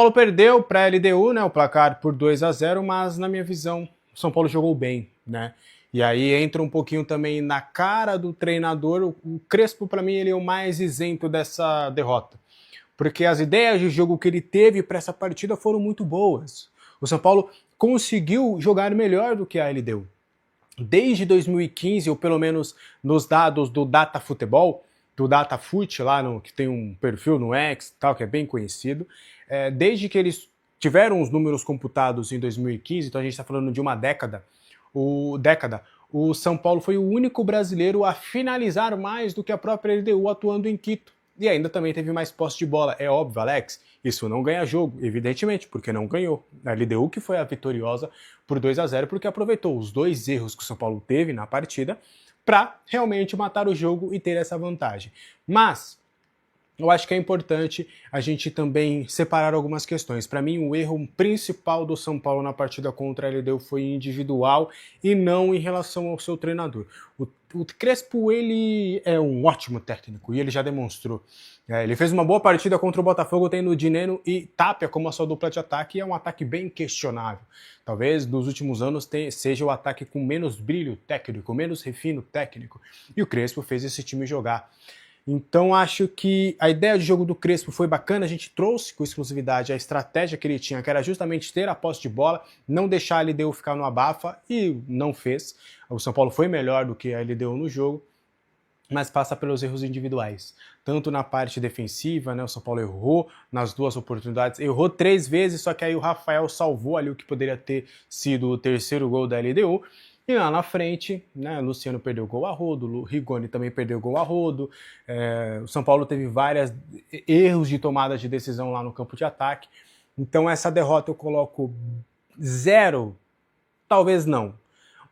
Paulo perdeu para a LDU, né, o placar por 2-0, mas na minha visão o São Paulo jogou bem, né? E aí entra um pouquinho também na cara do treinador. O Crespo, para mim, ele é o mais isento dessa derrota, porque as ideias de jogo que ele teve para essa partida foram muito boas. O São Paulo conseguiu jogar melhor do que a LDU. Desde 2015, ou pelo menos nos dados do Data Futebol, do DataFoot, lá que tem um perfil no X, tal, que é bem conhecido, desde que eles tiveram os números computados em 2015, então a gente está falando de uma década, o São Paulo foi o único brasileiro a finalizar mais do que a própria LDU atuando em Quito. E ainda também teve mais posse de bola. É óbvio, Alex, isso não ganha jogo, evidentemente, porque não ganhou. A LDU que foi a vitoriosa por 2-0, porque aproveitou os dois erros que o São Paulo teve na partida para realmente matar o jogo e ter essa vantagem. Mas eu acho que é importante a gente também separar algumas questões. Para mim, o erro principal do São Paulo na partida contra a LDU foi individual e não em relação ao seu treinador. O Crespo, ele é um ótimo técnico e ele já demonstrou. Ele fez uma boa partida contra o Botafogo, tendo Dineno e Tapia como a sua dupla de ataque, e é um ataque bem questionável. Talvez nos últimos anos seja o ataque com menos brilho técnico, menos refino técnico, e o Crespo fez esse time jogar. Então acho que a ideia de jogo do Crespo foi bacana, a gente trouxe com exclusividade a estratégia que ele tinha, que era justamente ter a posse de bola, não deixar a LDU ficar no abafa, e não fez. O São Paulo foi melhor do que a LDU no jogo, mas passa pelos erros individuais. Tanto na parte defensiva, né, o São Paulo errou nas duas oportunidades, errou 3 vezes, só que aí o Rafael salvou ali o que poderia ter sido o terceiro gol da LDU. E lá na frente, né, Luciano perdeu gol a rodo, o Rigoni também perdeu gol a rodo, o São Paulo teve vários erros de tomada de decisão lá no campo de ataque. Então essa derrota eu coloco 0, talvez não,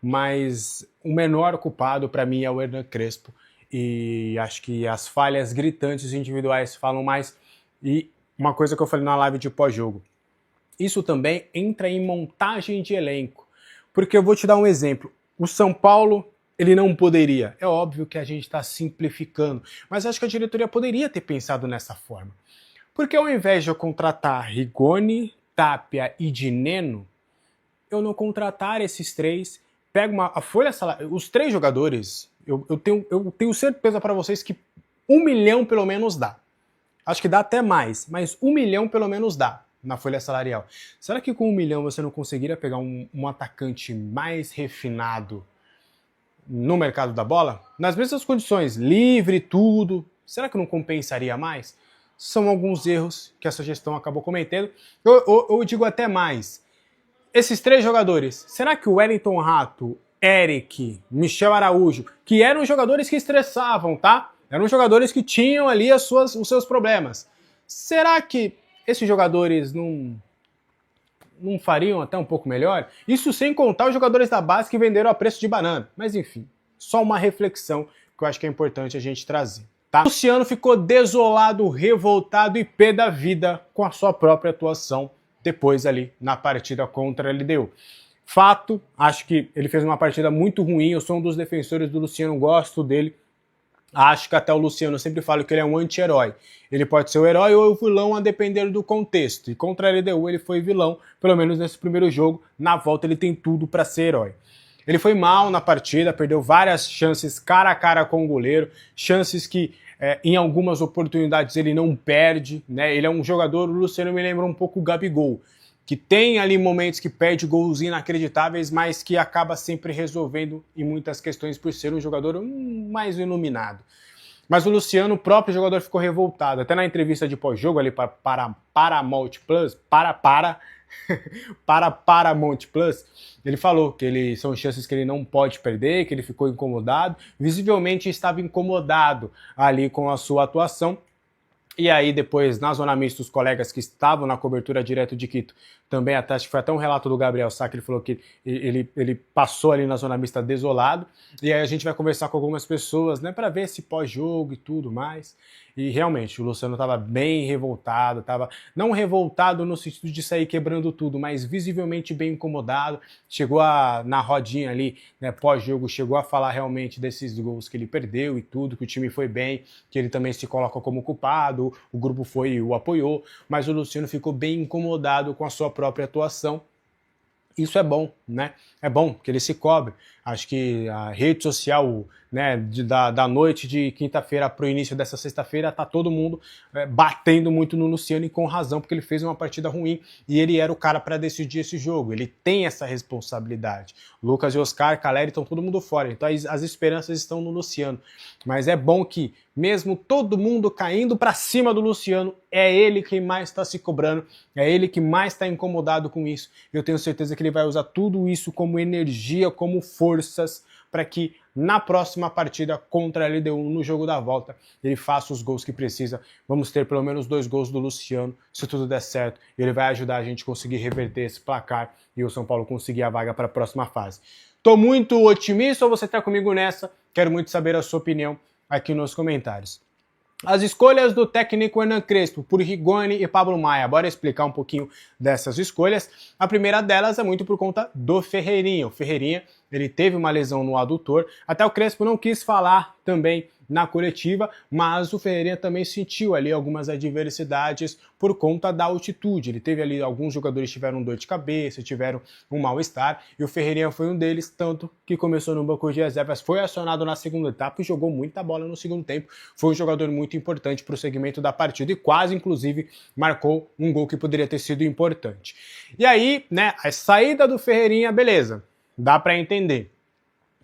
mas o menor culpado para mim é o Hernan Crespo, e acho que as falhas gritantes individuais falam mais. E uma coisa que eu falei na live de pós-jogo, isso também entra em montagem de elenco. Porque eu vou te dar um exemplo. O São Paulo, ele não poderia. É óbvio que a gente está simplificando, mas acho que a diretoria poderia ter pensado nessa forma. Porque ao invés de eu contratar Rigoni, Tapia e Dineno, eu não contratar esses três, pego a folha salarial, os 3 jogadores, eu tenho certeza para vocês que 1 milhão pelo menos dá. Acho que dá até mais, mas 1 milhão pelo menos dá na folha salarial. Será que com 1 milhão você não conseguiria pegar um atacante mais refinado no mercado da bola? Nas mesmas condições, livre, tudo. Será que não compensaria mais? São alguns erros que essa gestão acabou cometendo. Eu digo até mais. Esses 3 jogadores, será que o Wellington Rato, Eric, Michel Araújo, que eram jogadores que estressavam, tá? Eram jogadores que tinham ali os seus problemas. Será que esses jogadores não fariam até um pouco melhor? Isso sem contar os jogadores da base que venderam a preço de banana. Mas enfim, só uma reflexão que eu acho que é importante a gente trazer. Tá? O Luciano ficou desolado, revoltado e pé da vida com a sua própria atuação depois ali na partida contra a LDU. Fato, acho que ele fez uma partida muito ruim, eu sou um dos defensores do Luciano, gosto dele. Acho que até o Luciano, eu sempre falo que ele é um anti-herói. Ele pode ser o herói ou o vilão a depender do contexto. E contra a LDU ele foi vilão, pelo menos nesse primeiro jogo. Na volta ele tem tudo para ser herói. Ele foi mal na partida, perdeu várias chances cara a cara com o goleiro, chances que em algumas oportunidades ele não perde, né? Ele é um jogador, o Luciano me lembra um pouco o Gabigol, que tem ali momentos que perde gols inacreditáveis, mas que acaba sempre resolvendo em muitas questões por ser um jogador mais iluminado. Mas o Luciano, o próprio jogador, ficou revoltado. Até na entrevista de pós-jogo ali para Paramount Plus, para Paramount Plus, ele falou que são chances que ele não pode perder, que ele ficou incomodado, visivelmente estava incomodado ali com a sua atuação. E aí depois, na zona mista, os colegas que estavam na cobertura direto de Quito, também acho que foi até um relato do Gabriel Sá, que ele falou que ele passou ali na zona mista desolado. E aí a gente vai conversar com algumas pessoas, né, para ver esse pós-jogo e tudo mais. E realmente, o Luciano estava bem revoltado, estava não revoltado no sentido de sair quebrando tudo, mas visivelmente bem incomodado. Chegou na rodinha ali, né, pós-jogo, chegou a falar realmente desses gols que ele perdeu e tudo, que o time foi bem, que ele também se coloca como culpado, o grupo foi e o apoiou, mas o Luciano ficou bem incomodado com a sua própria atuação. Isso é bom, né? É bom que ele se cobre. Acho que a rede social, né, da noite de quinta-feira para o início dessa sexta-feira, tá todo mundo batendo muito no Luciano e com razão, porque ele fez uma partida ruim e ele era o cara para decidir esse jogo. Ele tem essa responsabilidade. Lucas e Oscar, Caleri estão todo mundo fora, então as esperanças estão no Luciano. Mas é bom que, mesmo todo mundo caindo para cima do Luciano, é ele quem mais está se cobrando, é ele que mais está incomodado com isso. Eu tenho certeza que ele vai usar tudo isso como energia, como forças, para que na próxima partida contra a LDU, no jogo da volta, ele faça os gols que precisa. Vamos ter pelo menos 2 gols do Luciano, se tudo der certo. Ele vai ajudar a gente a conseguir reverter esse placar e o São Paulo conseguir a vaga para a próxima fase. Tô muito otimista ou você está comigo nessa? Quero muito saber a sua opinião aqui nos comentários. As escolhas do técnico Hernan Crespo por Rigoni e Pablo Maia. Bora explicar um pouquinho dessas escolhas. A primeira delas é muito por conta do Ferreirinha. O Ferreirinha, ele teve uma lesão no adutor. Até o Crespo não quis falar também na coletiva, mas o Ferreirinha também sentiu ali algumas adversidades por conta da altitude. Ele teve ali, alguns jogadores tiveram dor de cabeça, tiveram um mal-estar, e o Ferreirinha foi um deles, tanto que começou no banco de reservas, foi acionado na segunda etapa e jogou muita bola no segundo tempo. Foi um jogador muito importante para o segmento da partida e quase, inclusive, marcou um gol que poderia ter sido importante. E aí, né, a saída do Ferreirinha, beleza, dá para entender.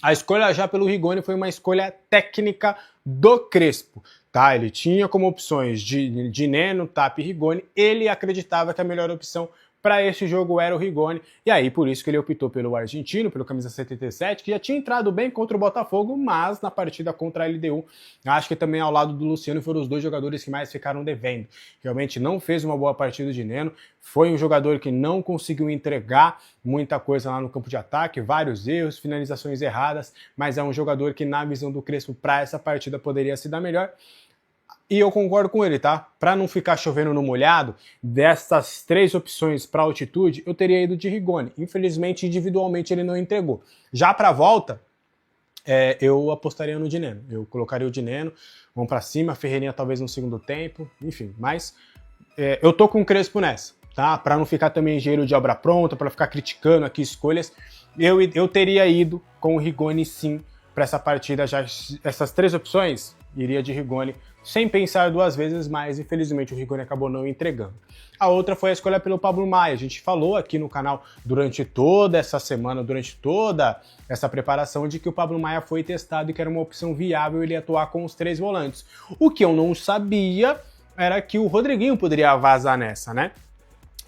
A escolha já pelo Rigoni foi uma escolha técnica do Crespo, tá? Ele tinha como opções de Neno, Tapia e Rigoni. Ele acreditava que a melhor opção para esse jogo era o Rigoni, e aí por isso que ele optou pelo argentino, pelo camisa 77, que já tinha entrado bem contra o Botafogo, mas na partida contra a LDU, acho que também ao lado do Luciano foram os 2 jogadores que mais ficaram devendo. Realmente não fez uma boa partida de Neno, foi um jogador que não conseguiu entregar muita coisa lá no campo de ataque, vários erros, finalizações erradas, mas é um jogador que na visão do Crespo para essa partida poderia se dar melhor. E eu concordo com ele, tá? Para não ficar chovendo no molhado, dessas 3 opções para altitude, eu teria ido de Rigoni. Infelizmente, individualmente, ele não entregou. Já para a volta, eu apostaria no Dineno. Eu colocaria o Dineno, vamos para cima, Ferreirinha talvez no segundo tempo, enfim. Mas eu tô com o Crespo nessa, tá? Para não ficar também engenheiro de obra pronta, para ficar criticando aqui escolhas, eu teria ido com o Rigoni sim para essa partida. Já essas 3 opções, iria de Rigoni, sem pensar 2 vezes, mas infelizmente o Rigoni acabou não entregando. A outra foi a escolha pelo Pablo Maia. A gente falou aqui no canal durante toda essa semana, durante toda essa preparação, de que o Pablo Maia foi testado e que era uma opção viável ele atuar com os 3 volantes. O que eu não sabia era que o Rodriguinho poderia vazar nessa, né?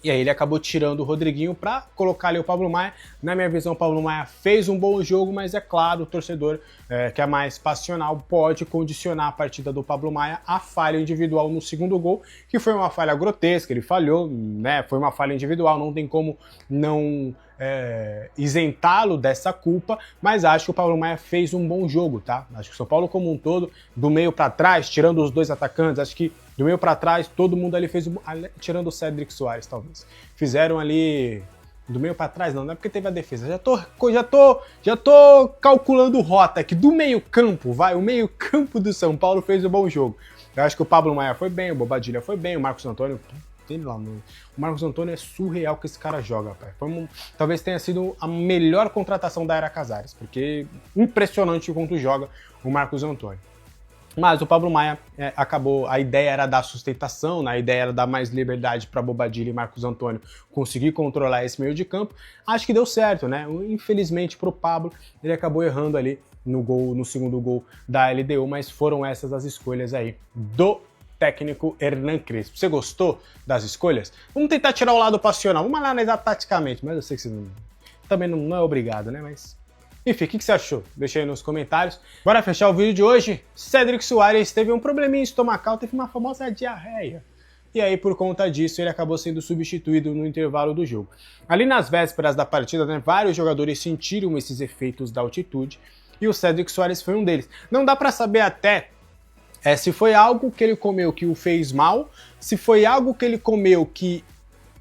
E aí ele acabou tirando o Rodriguinho para colocar ali o Pablo Maia. Na minha visão, o Pablo Maia fez um bom jogo, mas é claro, o torcedor que é mais passional pode condicionar a partida do Pablo Maia à falha individual no segundo gol, que foi uma falha grotesca, ele falhou, né? Foi uma falha individual, não tem como não isentá-lo dessa culpa, mas acho que o Pablo Maia fez um bom jogo, tá? Acho que o São Paulo como um todo, do meio para trás, tirando os 2 atacantes, acho que do meio para trás todo mundo ali fez, tirando o Cédric Soares talvez, fizeram ali do meio para trás, não é porque teve a defesa, já tô calculando rota aqui, do meio campo, o meio campo do São Paulo fez um bom jogo. Eu acho que o Pablo Maia foi bem, o Bobadilha foi bem, o Marcos Antônio, o Marcos Antônio é surreal que esse cara joga, pai. Talvez tenha sido a melhor contratação da era Casares, porque impressionante o quanto joga o Marcos Antônio. Mas o Pablo Maia acabou, a ideia era dar sustentação, né? A ideia era dar mais liberdade para Bobadilha e Marcos Antônio conseguir controlar esse meio de campo. Acho que deu certo, né? Infelizmente para o Pablo, ele acabou errando ali no segundo gol da LDU, mas foram essas as escolhas aí do técnico Hernan Crespo. Você gostou das escolhas? Vamos tentar tirar o lado passional, vamos analisar taticamente, mas eu sei que você também não é obrigado, né? Mas enfim, o que você achou? Deixa aí nos comentários. Bora fechar o vídeo de hoje. Cédric Soares teve um probleminha estomacal, teve uma famosa diarreia. E aí, por conta disso, ele acabou sendo substituído no intervalo do jogo. Ali nas vésperas da partida, né, vários jogadores sentiram esses efeitos da altitude e o Cédric Soares foi um deles. Não dá pra saber até Se foi algo que ele comeu que o fez mal, se foi algo que ele comeu que,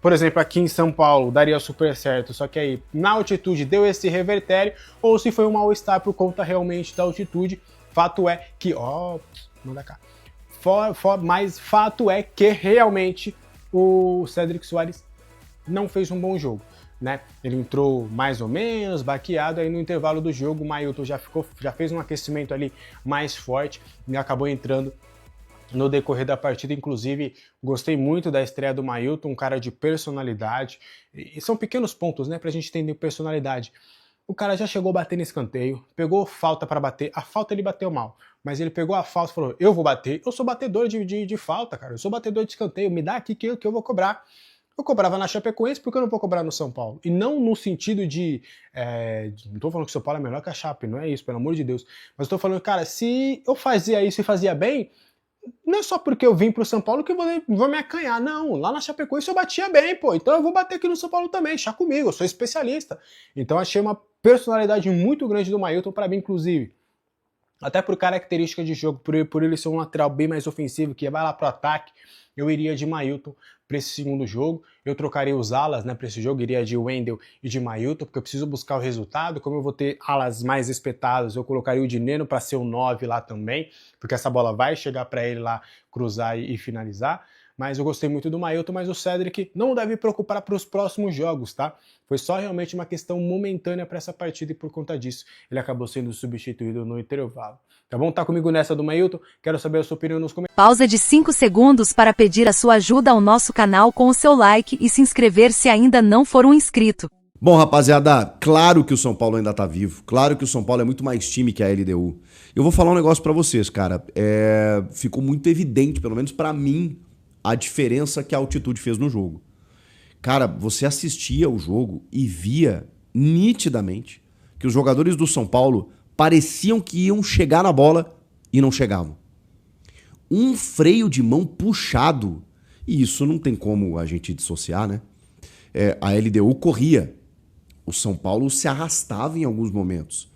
por exemplo, aqui em São Paulo daria super certo, só que aí na altitude deu esse revertério, ou se foi um mal-estar por conta realmente da altitude. Fato é que, manda cá. Mas fato é que realmente o Cédric Soares não fez um bom jogo, né? Ele entrou mais ou menos, baqueado, aí no intervalo do jogo o Mailton já fez um aquecimento ali mais forte e acabou entrando no decorrer da partida. Inclusive, gostei muito da estreia do Mailton, um cara de personalidade, e são pequenos pontos, né, pra gente entender personalidade. O cara já chegou batendo escanteio, pegou falta para bater, a falta ele bateu mal, mas ele pegou a falta e falou, eu vou bater, eu sou batedor de falta, cara, eu sou batedor de escanteio, me dá aqui que eu vou cobrar. Eu cobrava na Chapecoense, porque eu não vou cobrar no São Paulo? E não no sentido não tô falando que o São Paulo é melhor que a Chape, não é isso, pelo amor de Deus. Mas eu tô falando, cara, se eu fazia isso e fazia bem, não é só porque eu vim pro São Paulo que eu vou me acanhar, não. Lá na Chapecoense eu batia bem, pô. Então eu vou bater aqui no São Paulo também, chá comigo, eu sou especialista. Então achei uma personalidade muito grande do Mailton para mim, inclusive. Até por característica de jogo, por ele ser um lateral bem mais ofensivo, que vai lá pro ataque, eu iria de Mailton para esse segundo jogo. Eu trocaria os alas, né, para esse jogo, iria de Wendel e de Mailton, porque eu preciso buscar o resultado. Como eu vou ter alas mais espetadas, eu colocaria o Dineno para ser o 9 lá também, porque essa bola vai chegar para ele lá cruzar e finalizar. Mas eu gostei muito do Mailton, mas o Cédric não deve preocupar para os próximos jogos, tá? Foi só realmente uma questão momentânea para essa partida e por conta disso ele acabou sendo substituído no intervalo. Tá bom? Tá comigo nessa do Mailton? Quero saber a sua opinião nos comentários. Pausa de 5 segundos para pedir a sua ajuda ao nosso canal com o seu like e se inscrever se ainda não for um inscrito. Bom, rapaziada, claro que o São Paulo ainda tá vivo. Claro que o São Paulo é muito mais time que a LDU. Eu vou falar um negócio pra vocês, cara. Ficou muito evidente, pelo menos pra mim, a diferença que a altitude fez no jogo. Cara, você assistia o jogo e via nitidamente que os jogadores do São Paulo pareciam que iam chegar na bola e não chegavam. Um freio de mão puxado, e isso não tem como a gente dissociar, né? A LDU corria. O São Paulo se arrastava em alguns momentos.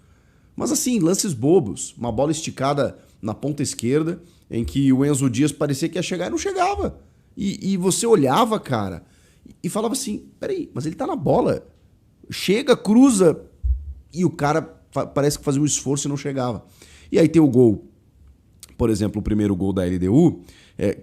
Mas assim, lances bobos. Uma bola esticada na ponta esquerda, em que o Enzo Dias parecia que ia chegar e não chegava. E você olhava, cara, e falava assim, peraí, mas ele tá na bola. Chega, cruza, e o cara parece que fazia um esforço e não chegava. E aí tem o gol, por exemplo, o primeiro gol da LDU,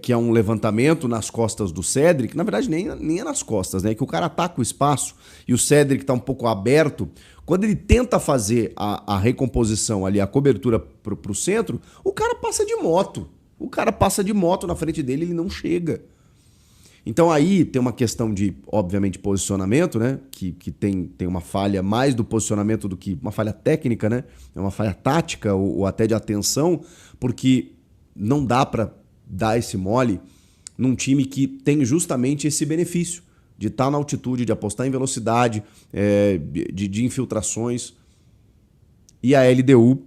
que é um levantamento nas costas do Cédric. Na verdade, nem é nas costas, né? Que o cara ataca o espaço e o Cédric tá um pouco aberto. Quando ele tenta fazer a recomposição ali, a cobertura pro centro, o cara passa de moto. O cara passa de moto na frente dele e ele não chega. Então aí tem uma questão de, obviamente, posicionamento, né? Que tem uma falha mais do posicionamento do que uma falha técnica, né? É uma falha tática ou até de atenção, porque não dá para dar esse mole num time que tem justamente esse benefício de estar na altitude, de apostar em velocidade, de infiltrações. E a LDU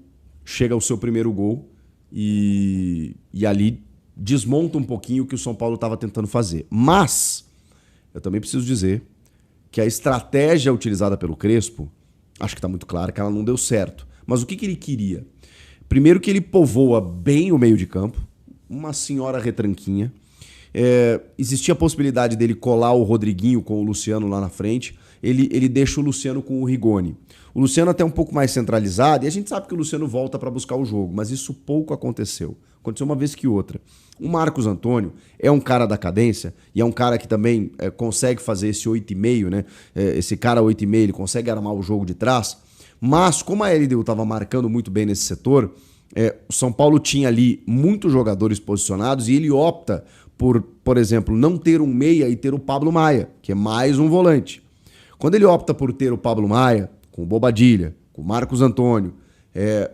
chega ao seu primeiro gol e ali desmonta um pouquinho o que o São Paulo estava tentando fazer. Mas eu também preciso dizer que a estratégia utilizada pelo Crespo, acho que está muito claro que ela não deu certo. Mas o que ele queria? Primeiro que ele povoa bem o meio de campo, uma senhora retranquinha. Existia a possibilidade dele colar o Rodriguinho com o Luciano lá na frente. Ele deixa o Luciano com o Rigoni. O Luciano até um pouco mais centralizado, e a gente sabe que o Luciano volta para buscar o jogo, mas isso pouco aconteceu. Aconteceu uma vez que outra. O Marcos Antônio é um cara da cadência e é um cara que também consegue fazer esse 8,5, né? Esse cara 8,5, ele consegue armar o jogo de trás. Mas como a LDU estava marcando muito bem nesse setor, o São Paulo tinha ali muitos jogadores posicionados e ele opta por exemplo, não ter um meia e ter o Pablo Maia, que é mais um volante. Quando ele opta por ter o Pablo Maia, com o Bobadilha, com o Marcos Antônio,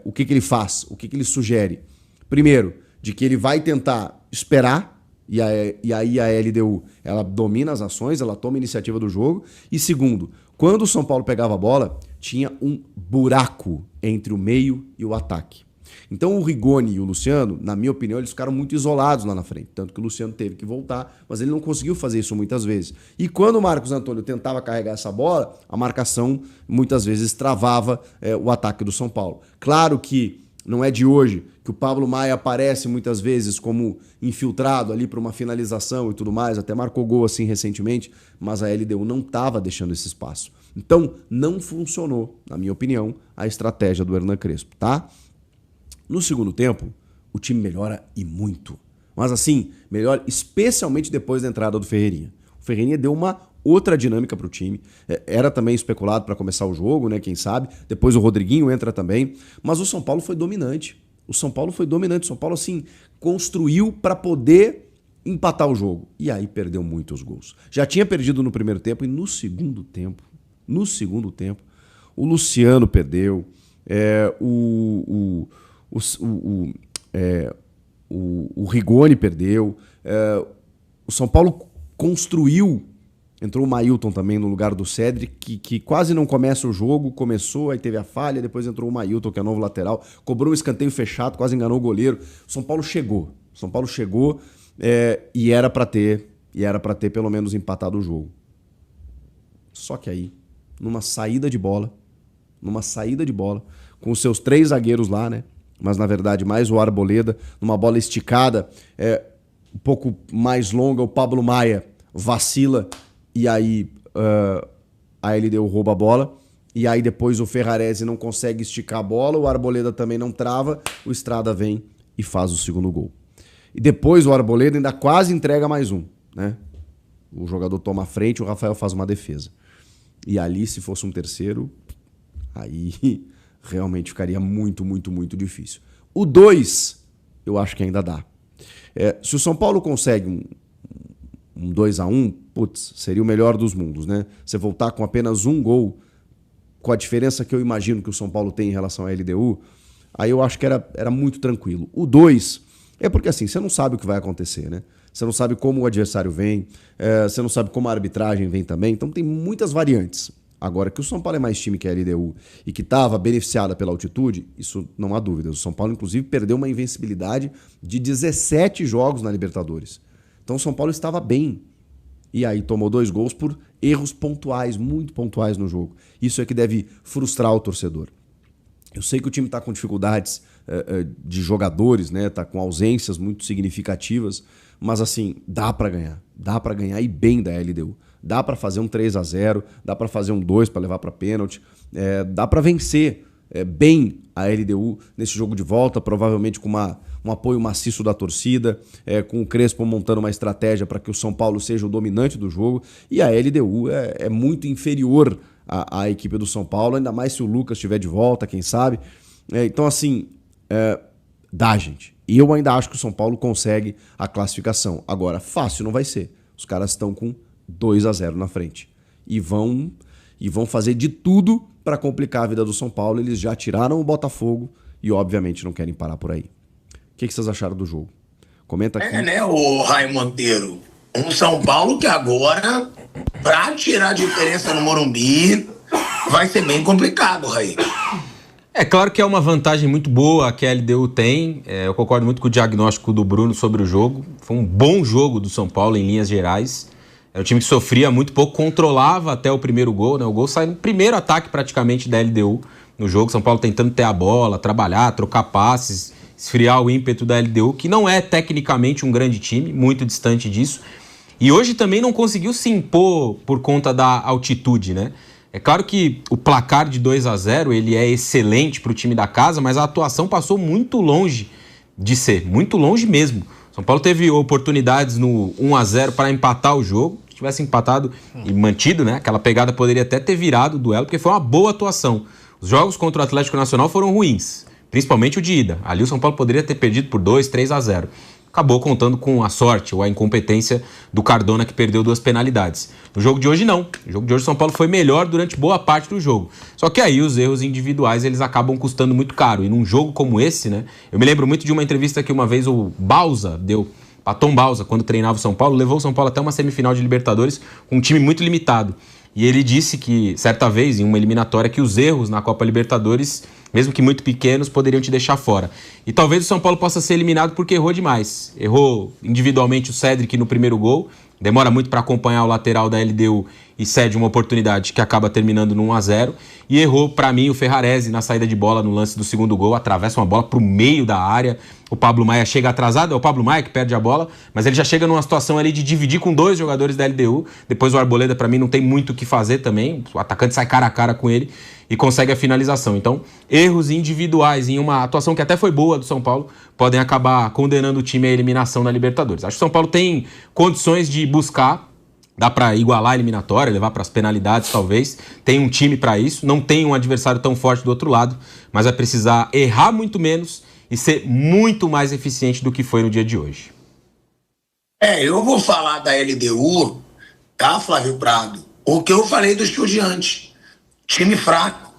o que ele faz? O que ele sugere? Primeiro, de que ele vai tentar esperar, e aí a LDU ela domina as ações, ela toma a iniciativa do jogo. E segundo, quando o São Paulo pegava a bola, tinha um buraco entre o meio e o ataque. Então o Rigoni e o Luciano, na minha opinião, eles ficaram muito isolados lá na frente. Tanto que o Luciano teve que voltar, mas ele não conseguiu fazer isso muitas vezes. E quando o Marcos Antônio tentava carregar essa bola, a marcação muitas vezes travava o ataque do São Paulo. Claro que Não é de hoje que o Pablo Maia aparece muitas vezes como infiltrado ali para uma finalização e tudo mais, até marcou gol assim recentemente, mas a LDU não estava deixando esse espaço. Então, não funcionou, na minha opinião, a estratégia do Hernan Crespo, tá? No segundo tempo, o time melhora e muito. Mas assim, melhora especialmente depois da entrada do Ferreirinha. O Ferreirinha deu uma outra dinâmica para o time. Era também especulado para começar o jogo, né? Quem sabe. Depois o Rodriguinho entra também. Mas o São Paulo foi dominante. O São Paulo, assim, construiu para poder empatar o jogo. E aí perdeu muitos gols. Já tinha perdido no primeiro tempo e no segundo tempo, o Luciano perdeu. O Rigoni perdeu. O São Paulo construiu. Entrou o Mailton também no lugar do Cedric, que quase não começa o jogo, começou, aí teve a falha, depois entrou o Mailton, que é novo lateral, cobrou um escanteio fechado, quase enganou o goleiro. O São Paulo chegou. E era para ter pelo menos empatado o jogo. Só que aí, numa saída de bola, com os seus 3 zagueiros lá, né? Mas na verdade mais o Arboleda, numa bola esticada, um pouco mais longa, o Pablo Maia vacila e aí a LDU rouba a bola. E aí depois o Ferrarese não consegue esticar a bola, o Arboleda também não trava, o Estrada vem e faz o segundo gol. E depois o Arboleda ainda quase entrega mais um, né? O jogador toma a frente, o Rafael faz uma defesa. E ali, se fosse um terceiro, aí realmente ficaria muito, muito, muito difícil. O 2, eu acho que ainda dá. Se o São Paulo consegue um 2-1, putz, seria o melhor dos mundos, né? Você voltar com apenas um gol, com a diferença que eu imagino que o São Paulo tem em relação à LDU, aí eu acho que era muito tranquilo. O 2 é porque assim, você não sabe o que vai acontecer, né? Você não sabe como o adversário vem, você não sabe como a arbitragem vem também, então tem muitas variantes. Agora, que o São Paulo é mais time que a LDU e que estava beneficiada pela altitude, isso não há dúvida. O São Paulo, inclusive, perdeu uma invencibilidade de 17 jogos na Libertadores. Então o São Paulo estava bem. E aí tomou 2 gols por erros pontuais, muito pontuais no jogo. Isso é que deve frustrar o torcedor. Eu sei que o time está com dificuldades de jogadores, né? Tá com ausências muito significativas, mas assim, dá para ganhar. Dá para ganhar e bem da LDU. Dá para fazer um 3-0, dá para fazer um 2 para levar para pênalti, dá para vencer bem a LDU nesse jogo de volta, provavelmente com um apoio maciço da torcida, com o Crespo montando uma estratégia para que o São Paulo seja o dominante do jogo, e a LDU é muito inferior à equipe do São Paulo, ainda mais se o Lucas estiver de volta, quem sabe. Então assim, dá, gente. E eu ainda acho que o São Paulo consegue a classificação. Agora, fácil não vai ser. Os caras estão com 2-0 na frente. E vão fazer de tudo para complicar a vida do São Paulo. Eles já tiraram o Botafogo e, obviamente, não querem parar por aí. O que vocês acharam do jogo? Comenta aqui. Né, o Raio Monteiro? Um São Paulo que agora, para tirar a diferença no Morumbi, vai ser bem complicado, Raí. É claro que é uma vantagem muito boa que a LDU tem. Eu concordo muito com o diagnóstico do Bruno sobre o jogo. Foi um bom jogo do São Paulo em linhas gerais. Era um time que sofria muito pouco, controlava até o primeiro gol, né? O gol sai no primeiro ataque praticamente da LDU no jogo. São Paulo tentando ter a bola, trabalhar, trocar passes, esfriar o ímpeto da LDU, que não é tecnicamente um grande time, muito distante disso. E hoje também não conseguiu se impor por conta da altitude, né? É claro que o placar de 2-0 ele é excelente para o time da casa, mas a atuação passou muito longe de ser, muito longe mesmo. São Paulo teve oportunidades no 1-0 para empatar o jogo. Se tivesse empatado e mantido, né? Aquela pegada poderia até ter virado o duelo, porque foi uma boa atuação. Os jogos contra o Atlético Nacional foram ruins, principalmente o de ida. Ali o São Paulo poderia ter perdido por 2-3-0. Acabou contando com a sorte ou a incompetência do Cardona, que perdeu 2 penalidades. No jogo de hoje, não. No jogo de hoje, o São Paulo foi melhor durante boa parte do jogo. Só que aí os erros individuais, eles acabam custando muito caro. E num jogo como esse, né? Eu me lembro muito de uma entrevista que uma vez o Bausa deu, Paton Bausa, quando treinava o São Paulo, levou o São Paulo até uma semifinal de Libertadores com um time muito limitado. E ele disse que, certa vez, em uma eliminatória, que os erros na Copa Libertadores, mesmo que muito pequenos, poderiam te deixar fora. E talvez o São Paulo possa ser eliminado porque errou demais. Errou individualmente o Cedric no primeiro gol, demora muito para acompanhar o lateral da LDU e cede uma oportunidade que acaba terminando no 1-0. E errou, para mim, o Ferrarese na saída de bola no lance do segundo gol, atravessa uma bola para o meio da área. O Pablo Maia chega atrasado, é o Pablo Maia que perde a bola, mas ele já chega numa situação ali de dividir com 2 jogadores da LDU. Depois o Arboleda, para mim, não tem muito o que fazer também. O atacante sai cara a cara com ele e consegue a finalização. Então, erros individuais em uma atuação que até foi boa do São Paulo podem acabar condenando o time à eliminação na Libertadores. Acho que o São Paulo tem condições de buscar. Dá para igualar a eliminatória, levar para as penalidades talvez. Tem um time para isso, não tem um adversário tão forte do outro lado, mas vai precisar errar muito menos e ser muito mais eficiente do que foi no dia de hoje. Eu vou falar da LDU, tá, Flávio Prado? O que eu falei do Estudiantes. Time fraco.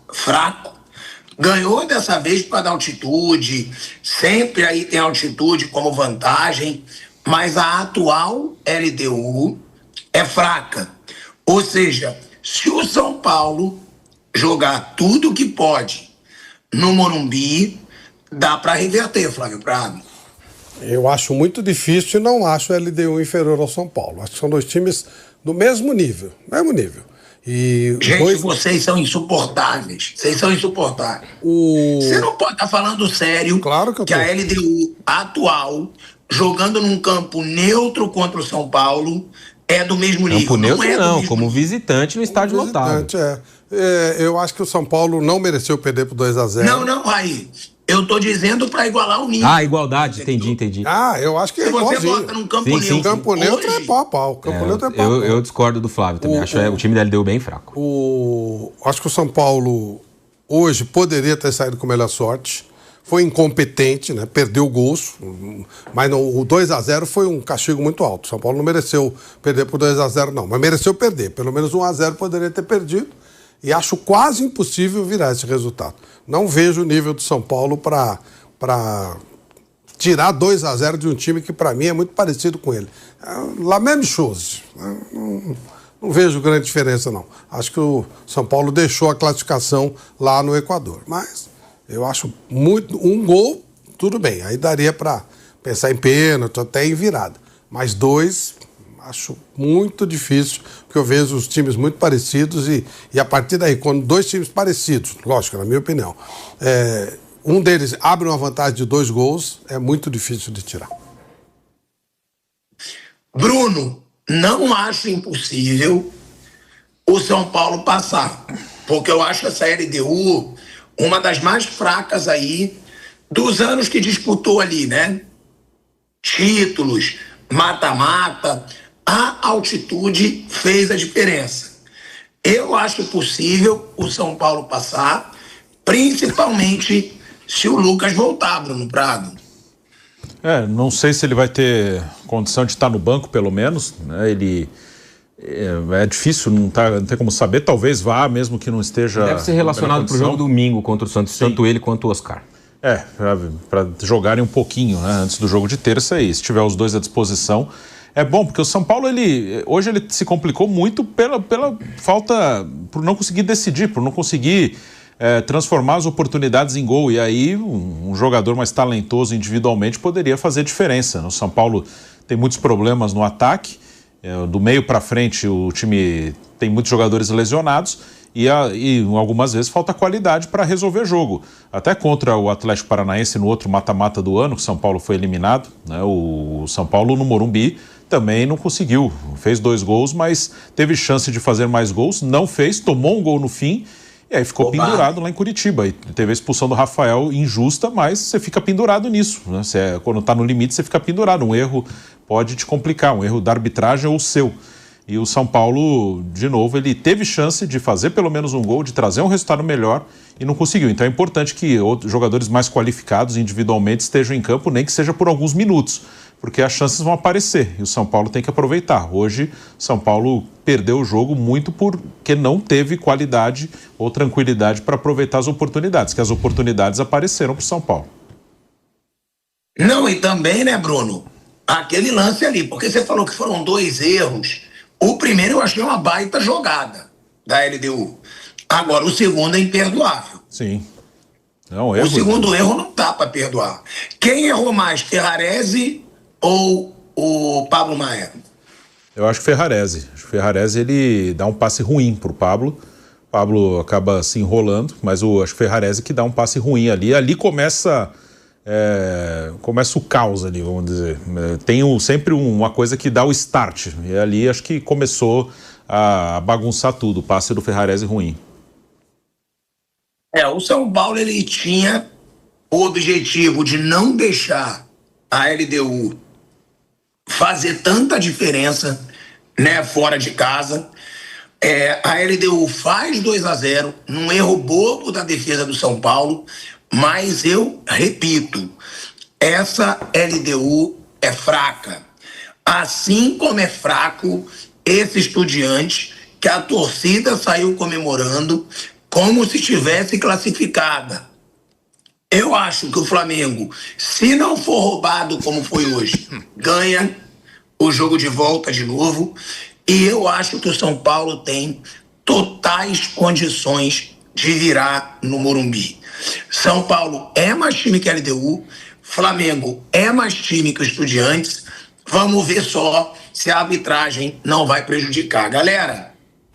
Ganhou dessa vez por causa da altitude, sempre aí tem altitude como vantagem, mas a atual LDU é fraca. Ou seja, se o São Paulo jogar tudo que pode no Morumbi, dá para reverter, Flávio Prado. Eu acho muito difícil e não acho o LDU inferior ao São Paulo. Acho que são 2 times do mesmo nível. E gente, vocês são insuportáveis. Vocês são insuportáveis. Você não pode estar falando sério. Claro que eu tô. A LDU atual, jogando num campo neutro contra o São Paulo, é do mesmo nível. Campo neutro não, como nível. Visitante no estádio lotado. Eu acho que o São Paulo não mereceu perder por 2-0. Não, Raí. Eu tô dizendo para igualar o nível. Igualdade, entendi. Eu acho que se é você bota num campo neutro. O campo neutro é pau a pau. Eu discordo do Flávio também. Acho o time da LDU bem fraco. Acho que o São Paulo hoje poderia ter saído com melhor sorte. Foi incompetente, né? Perdeu gols, mas o 2-0 foi um castigo muito alto. O São Paulo não mereceu perder por 2-0 não, mas mereceu perder. Pelo menos 1-0 poderia ter perdido e acho quase impossível virar esse resultado. Não vejo o nível do São Paulo para tirar 2-0 de um time que para mim é muito parecido com ele. La même chose. Não vejo grande diferença não. Acho que o São Paulo deixou a classificação lá no Equador, mas eu acho muito. Um gol, tudo bem. Aí daria para pensar em pênalti, até em virada. Mas 2, acho muito difícil, porque eu vejo os times muito parecidos e a partir daí, quando 2 times parecidos, lógico, na minha opinião, um deles abre uma vantagem de 2 gols, é muito difícil de tirar. Bruno, não acho impossível o São Paulo passar, porque eu acho essa LDU uma das mais fracas aí dos anos que disputou ali, né? Títulos, mata-mata, a altitude fez a diferença. Eu acho possível o São Paulo passar, principalmente se o Lucas voltar, Bruno Prado. Não sei se ele vai ter condição de estar no banco, pelo menos, né? Ele... É difícil, não tem como saber, talvez vá, mesmo que não esteja... Deve ser relacionado para o jogo domingo contra o Santos, tanto ele quanto o Oscar. Para jogarem um pouquinho, né, antes do jogo de terça, e se tiver os 2 à disposição, é bom, porque o São Paulo, hoje ele se complicou muito pela falta, por não conseguir decidir, por não conseguir transformar as oportunidades em gol, e aí um jogador mais talentoso individualmente poderia fazer diferença. O São Paulo tem muitos problemas no ataque, do meio para frente o time tem muitos jogadores lesionados e algumas vezes falta qualidade para resolver jogo. Até contra o Atlético Paranaense no outro mata-mata do ano, que o São Paulo foi eliminado, né? O São Paulo no Morumbi também não conseguiu, fez 2 gols, mas teve chance de fazer mais gols, não fez, tomou um gol no fim e aí ficou pendurado lá em Curitiba. E teve a expulsão do Rafael injusta, mas você fica pendurado nisso, né? Quando está no limite você fica pendurado, um erro pode te complicar, um erro da arbitragem ou seu. E o São Paulo, de novo, ele teve chance de fazer pelo menos um gol, de trazer um resultado melhor e não conseguiu. Então é importante que outros jogadores mais qualificados individualmente estejam em campo, nem que seja por alguns minutos, porque as chances vão aparecer e o São Paulo tem que aproveitar. Hoje, São Paulo perdeu o jogo muito porque não teve qualidade ou tranquilidade para aproveitar as oportunidades, que as oportunidades apareceram para o São Paulo. Não, e também, né, Bruno, aquele lance ali, porque você falou que foram 2 erros. O primeiro eu achei uma baita jogada da LDU. Agora, o segundo é imperdoável. Sim. O segundo erro não dá para perdoar. Quem errou mais, Ferrarese ou o Pablo Maia? Eu acho que Ferrarese. Acho que Ferrarese ele dá um passe ruim pro Pablo. O Pablo acaba se enrolando, mas acho que Ferrarese que dá um passe ruim ali. Ali começa o caos ali, vamos dizer. Tem sempre uma coisa que dá o start. E ali acho que começou a bagunçar tudo. O passe do Ferrarese ruim. O São Paulo ele tinha o objetivo de não deixar a LDU fazer tanta diferença, né, fora de casa. A LDU faz 2-0 num erro bobo da defesa do São Paulo, mas eu repito, essa LDU é fraca. Assim como é fraco esse Estudiantes, que a torcida saiu comemorando como se estivesse classificada. Eu acho que o Flamengo, se não for roubado como foi hoje, ganha o jogo de volta de novo. E eu acho que o São Paulo tem totais condições de virar no Morumbi. São Paulo é mais time que a LDU, Flamengo é mais time que o Estudiantes. Vamos ver só se a arbitragem não vai prejudicar. Galera,